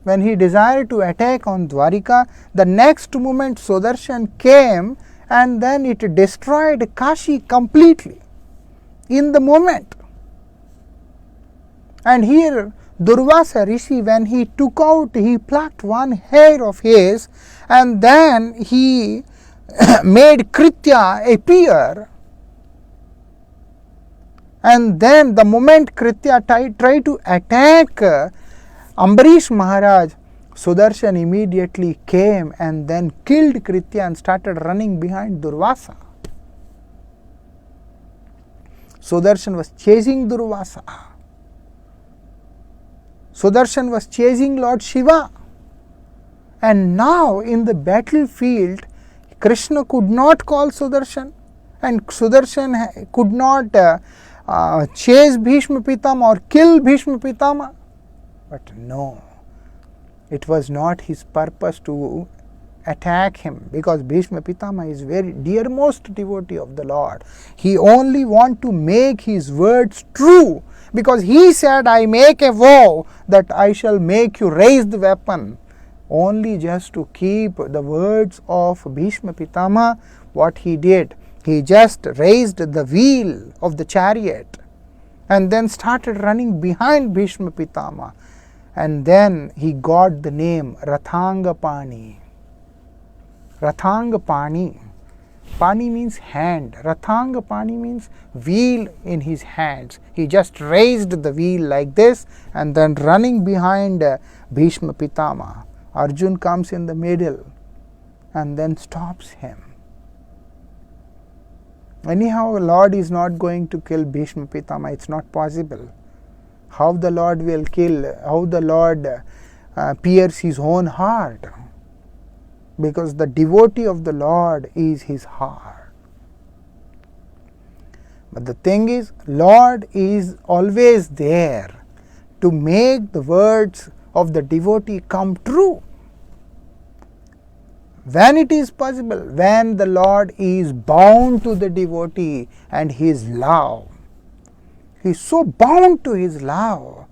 [SPEAKER 1] When he desired to attack on Dwarika, the next moment Sudarshan came and then it destroyed Kashi completely in the moment. And here Durvasa Rishi, when he plucked one hair of his and then he made Kritya appear, and then the moment Kritya tried to attack Ambarish Maharaj, Sudarshan immediately came and then killed Kritya and started running behind Durvasa. Sudarshan was chasing Durvasa. Sudarshan was chasing Lord Shiva. And now in the battlefield, Krishna could not call Sudarshan, and Sudarshan could not chase Bhishma Pitama or kill Bhishma Pitama. But no, it was not his purpose to attack him, because Bhishma Pitama is very dearmost devotee of the Lord. He only want to make his words true, because he said, I make a vow that I shall make you raise the weapon. only just to keep the words of Bhishma Pitama. What he did, he just raised the wheel of the chariot and then started running behind Bhishma Pitama, and then he got the name Rathangapani. Rathangapani. Pani means hand. Rathangapani means wheel in his hands. He just raised the wheel like this and then running behind Bhishma Pitama. Arjun comes in the middle and then stops him. Anyhow, Lord is not going to kill Bhishma Pitama. It's not possible. How the Lord will kill, how the Lord pierce his own heart? Because the devotee of the Lord is his heart. But the thing is, Lord is always there to make the words of the devotee come true. When it is possible, when the Lord is bound to the devotee and his love, he is so bound to his love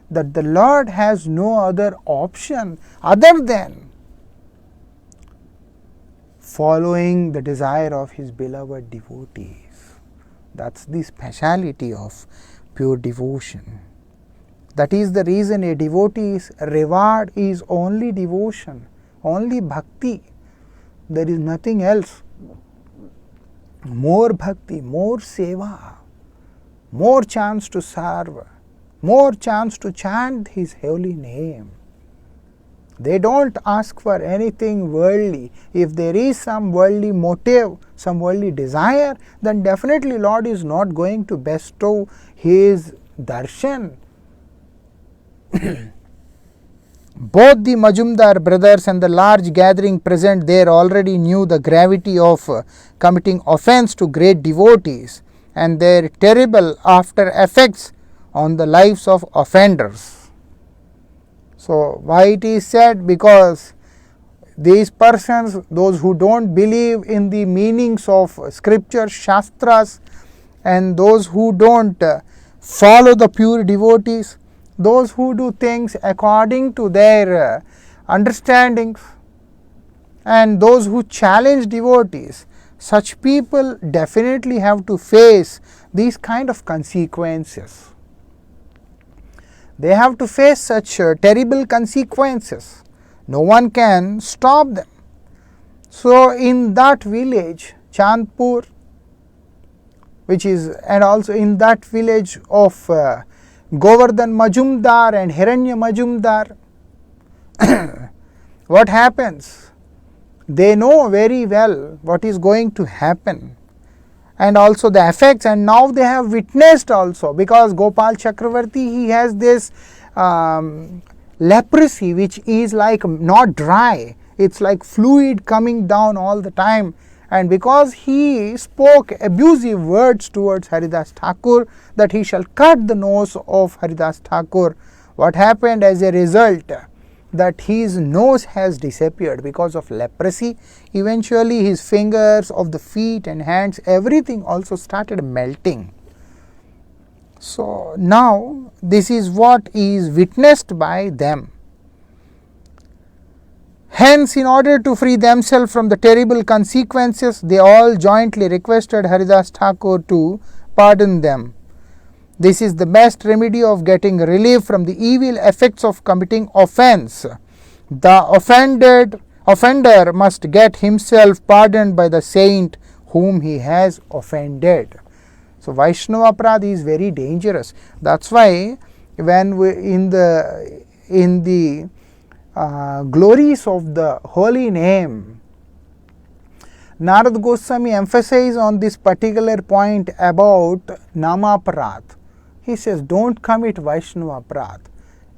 [SPEAKER 1] that the Lord has no other option other than following the desire of his beloved devotees. That's the speciality of pure devotion. That is the reason a devotee's reward is only devotion, only bhakti. There is nothing else. More bhakti, more seva, more chance to serve, more chance to chant his holy name. They don't ask for anything worldly. If there is some worldly motive, some worldly desire, then definitely Lord is not going to bestow his darshan. Both the Majumdar brothers and the large gathering present there already knew the gravity of committing offense to great devotees and their terrible after effects on the lives of offenders. So, why it is said? Because these persons, those who don't believe in the meanings of scriptures, shastras, and those who don't follow the pure devotees, those who do things according to their understandings, and those who challenge devotees, such people definitely have to face these kind of consequences. They have to face such terrible consequences. No one can stop them. So, in that village, Chandpur, which is, and also in that village of Govardhan Majumdar and Hiranya Majumdar, what happens? They know very well what is going to happen and also the effects, and now they have witnessed also, because Gopal Chakravarti, he has this leprosy which is like not dry, it's like fluid coming down all the time, and because he spoke abusive words towards Haridas Thakur that he shall cut the nose of Haridas Thakur, what happened as a result? That his nose has disappeared because of leprosy. Eventually his fingers of the feet and hands, everything also started melting. So now this is what is witnessed by them. Hence, in order to free themselves from the terrible consequences, they all jointly requested Haridas Thakur to pardon them. This is the best remedy of getting relief from the evil effects of committing offense. The offender must get himself pardoned by the saint whom he has offended. So, Vaishnava Aparadha is very dangerous. That's why when we in the glories of the holy name, Narad Goswami emphasizes on this particular point about Namaparad. He says, don't commit Vaishnava Aparadha.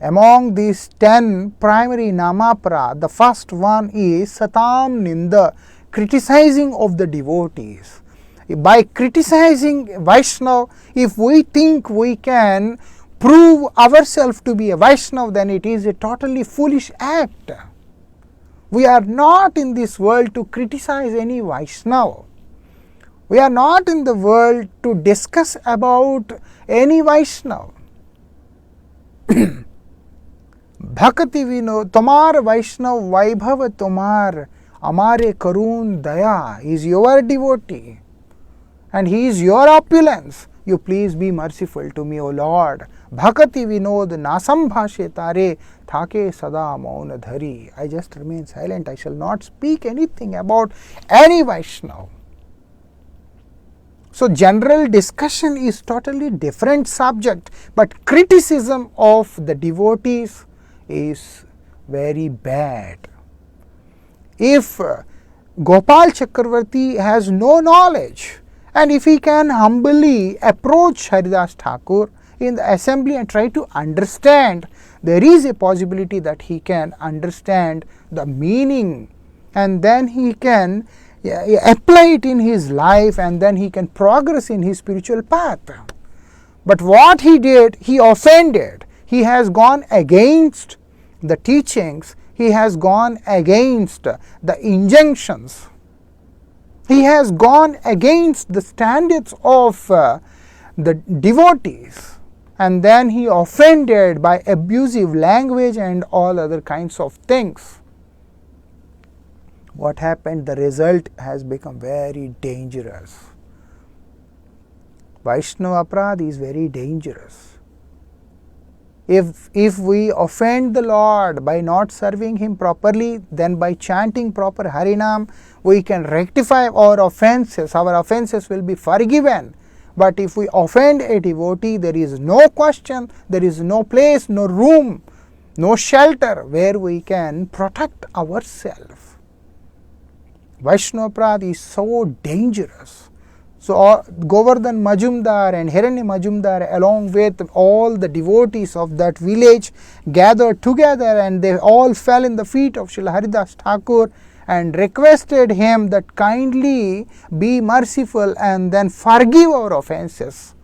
[SPEAKER 1] Among these 10 primary Namaparad, the first one is Satam Ninda, criticizing of the devotees. By criticizing Vaishnava, if we think we can prove ourselves to be a Vaishnava, then it is a totally foolish act. We are not in this world to criticize any Vaishnava. We are not in the world to discuss about any Vaishnava. भक्ति विनो तुम्हार वैष्णव वैभव तुम्हार amare karun daya is your devotee and he is your opulence. You please be merciful to me, O Lord. Bhakti vinod nasambhashe tare thake sada mauna dhari. I just remain silent. I shall not speak anything about any Vaishnava. So general discussion is totally different subject, but criticism of the devotees is very bad. If Gopal Chakravarti has no knowledge, and if he can humbly approach Haridas Thakur in the assembly and try to understand, there is a possibility that he can understand the meaning, and then he can apply it in his life, and then he can progress in his spiritual path. But what he did, he offended. He has gone against the teachings. He has gone against the injunctions. He has gone against the standards of the devotees, and then he offended by abusive language and all other kinds of things. What happened? The result has become very dangerous. Vaishnava aparadha is very dangerous. If we offend the Lord by not serving Him properly, then by chanting proper Harinam, we can rectify our offenses. Our offenses will be forgiven. But if we offend a devotee, there is no question, there is no place, no room, no shelter where we can protect ourselves. Vaishnava aparadha is so dangerous. So Govardhan Majumdar and Hiranya Majumdar, along with all the devotees of that village, gathered together, and they all fell in the feet of Srila Haridas Thakur and requested him that kindly be merciful and then forgive our offenses.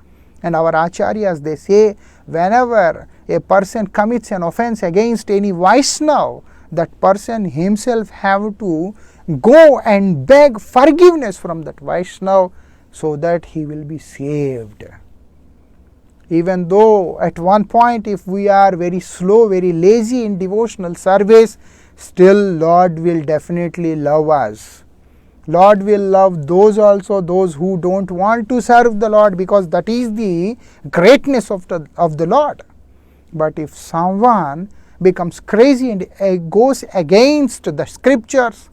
[SPEAKER 1] And our acharyas, they say, whenever a person commits an offense against any Vaishnava, that person himself have to go and beg forgiveness from that Vaishnava, so that he will be saved. Even though at one point, if we are very slow, very lazy in devotional service, still Lord will definitely love us. Lord will love those also, those who don't want to serve the Lord, because that is the greatness of the Lord. But if someone becomes crazy and goes against the scriptures,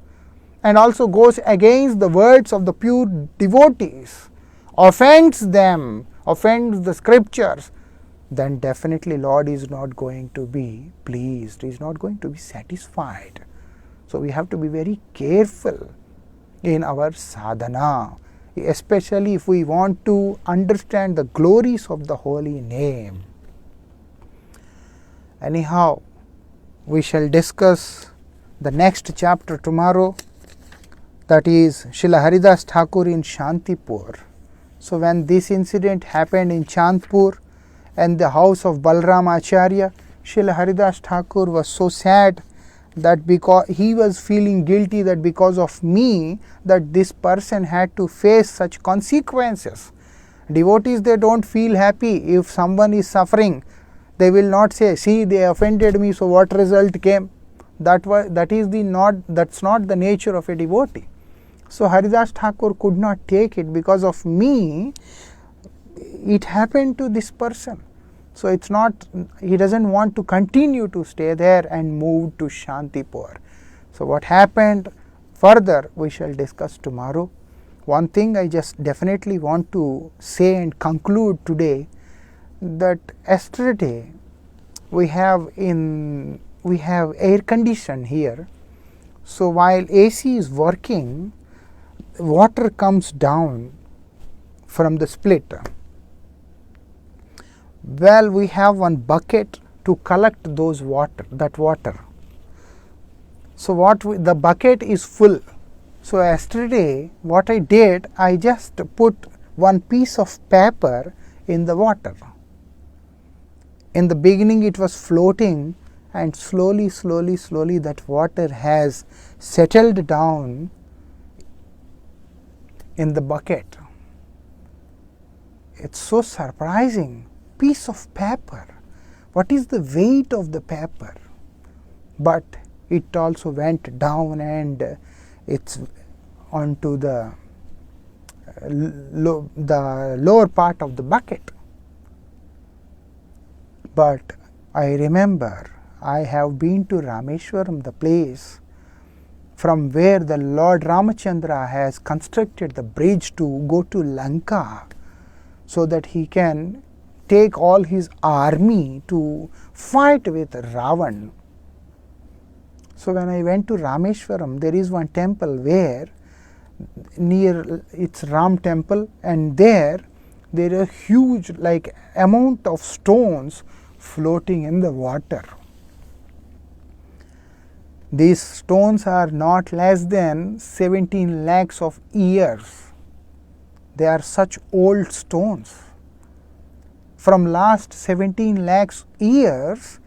[SPEAKER 1] and also goes against the words of the pure devotees, offends them, offends the scriptures, then definitely Lord is not going to be pleased, He is not going to be satisfied. So we have to be very careful in our sadhana, especially if we want to understand the glories of the holy name. Anyhow, we shall discuss the next chapter tomorrow. That is Srila Haridas Thakur in Shantipur. So when this incident happened in Chandpur and the house of Balram Acharya, Srila Haridas Thakur was so sad that because he was feeling guilty that because of me that this person had to face such consequences. Devotees, they don't feel happy if someone is suffering. They will not say, see, they offended me, so what result came? That's not the nature of a devotee. So Haridas Thakur could not take it. Because of me, it happened to this person. So it's not, he doesn't want to continue to stay there and move to Shantipur. So what happened further, we shall discuss tomorrow. One thing I just definitely want to say and conclude today, that yesterday we have air condition here. So while AC is working, water comes down from the split. Well, we have one bucket to collect that water. So the bucket is full. So yesterday what I did, I just put one piece of paper in the water. In the beginning it was floating, and slowly that water has settled down in the bucket. It's so surprising. Piece of paper. What is the weight of the paper? but it also went down and it's onto the lower part of the bucket. But I remember I have been to Rameshwaram, the place from where the Lord Ramachandra has constructed the bridge to go to Lanka, so that he can take all his army to fight with Ravan. So when I went to Rameshwaram, there is one temple where near it's Ram temple, and there is a huge amount of stones floating in the water. These stones are not less than 17 lakhs of years. They are such old stones. From last 17 lakhs years,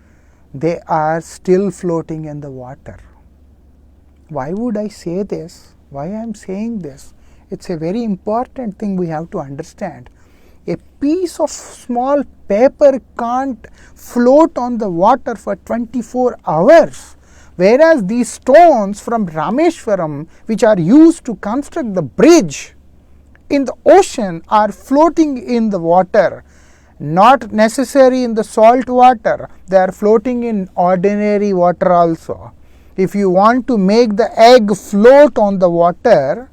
[SPEAKER 1] they are still floating in the water. Why would I say this? Why I am saying this? It's a very important thing we have to understand. A piece of small paper can't float on the water for 24 hours. Whereas these stones from Rameshwaram, which are used to construct the bridge in the ocean, are floating in the water. Not necessary in the salt water, they are floating in ordinary water also. If you want to make the egg float on the water,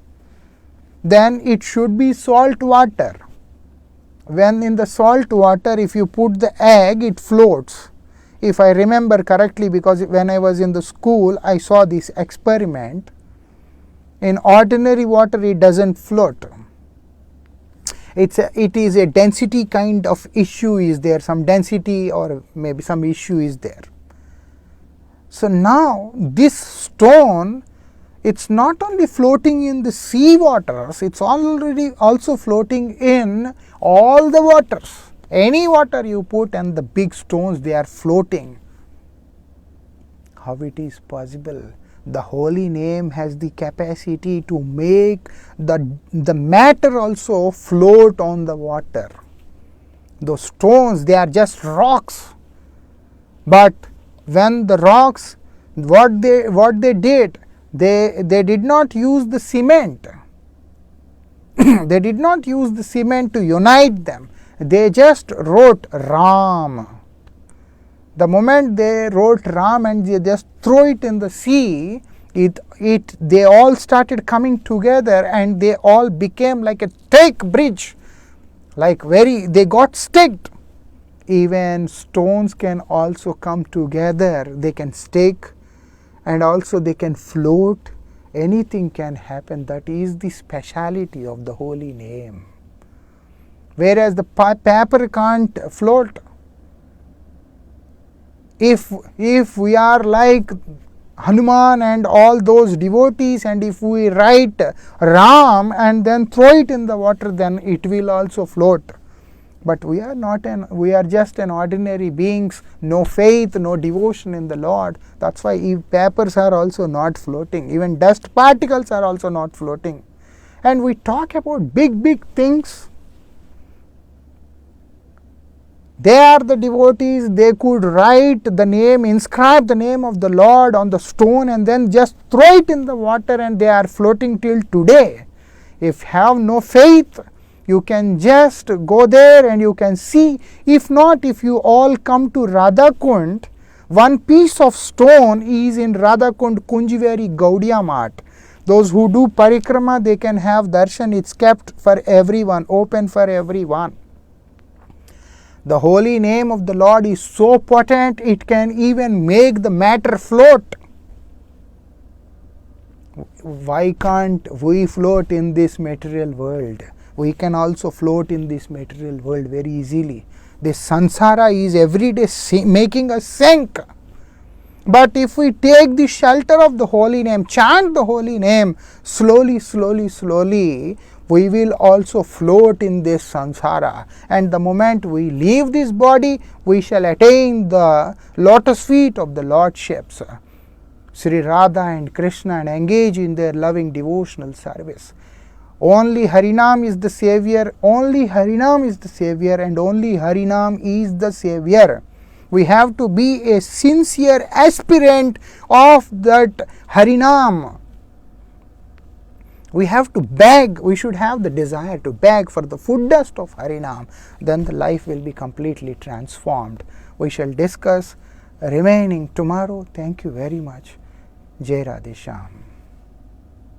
[SPEAKER 1] then it should be salt water. When in the salt water, if you put the egg, it floats. If I remember correctly, because when I was in the school, I saw this experiment. In ordinary water, it doesn't float. It is a density kind of issue is there, some density or maybe some issue is there. So now this stone, it's not only floating in the sea waters, it's already also floating in all the waters. Any water you put and the big stones, they are floating. How it is possible? The holy name has the capacity to make the matter also float on the water. Those stones, they are just rocks. But when the rocks, what they did, they did not use the cement. They did not use the cement to unite them. They just wrote Ram. The moment they wrote Ram and they just throw it in the sea, they all started coming together and they all became like a thick bridge. They got sticked. Even stones can also come together. They can stick and also they can float. Anything can happen. That is the speciality of the holy name. Whereas the paper can't float. If we are like Hanuman and all those devotees, and if we write Ram and then throw it in the water, then it will also float. But we are just an ordinary beings, no faith, no devotion in the Lord. That's why papers are also not floating. Even dust particles are also not floating. And we talk about big things. They are the devotees, they could write the name, inscribe the name of the Lord on the stone and then just throw it in the water and they are floating till today. If you have no faith, you can just go there and you can see. If not, if you all come to Radhakund, one piece of stone is in Radhakund Kunjiveri Gaudiya Math. Those who do parikrama, they can have darshan. It's kept for everyone, open for everyone. The holy name of the Lord is so potent, it can even make the matter float. Why can't we float in this material world? We can also float in this material world very easily. This samsara is every day making us sink. But if we take the shelter of the holy name, chant the holy name, slowly, we will also float in this samsara. And the moment we leave this body, we shall attain the lotus feet of the Lordships, Sri Radha and Krishna, and engage in their loving devotional service. Only Harinam is the Savior, only Harinam is the Savior, and only Harinam is the Savior. We have to be a sincere aspirant of that Harinam. We have to beg, we should have the desire to beg for the food dust of Harinam. Then the life will be completely transformed. We shall discuss remaining tomorrow. Thank you very much. Jai Radhe Shyam.